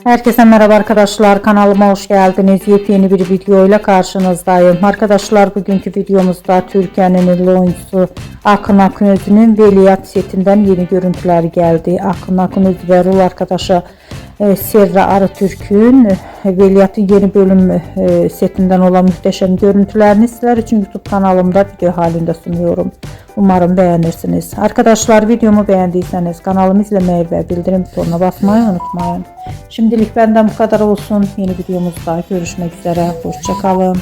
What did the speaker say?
Herkese merhaba arkadaşlar, kanalıma hoş geldiniz. Yepyeni bir video ile karşınızdayım. Arkadaşlar, bugünkü videomuzda Türkiye'nin ünlü oyuncusu Akın Akınözü'nün Veliaht setinden yeni görüntüler geldi. Akın Akınözü ve rol arkadaşı Serra Arıtürk'ün Veliaht'ın yeni bölüm setinden olan muhteşem görüntülerini sizler için YouTube kanalımda video halinde sunuyorum. Umarım beğenirsiniz. Arkadaşlar, videomu beğendiyseniz kanalımı izlemeyi ve bildirim butonuna basmayı unutmayın. Şimdilik benden bu kadar olsun. Yeni videomuzda görüşmek üzere. Hoşça kalın.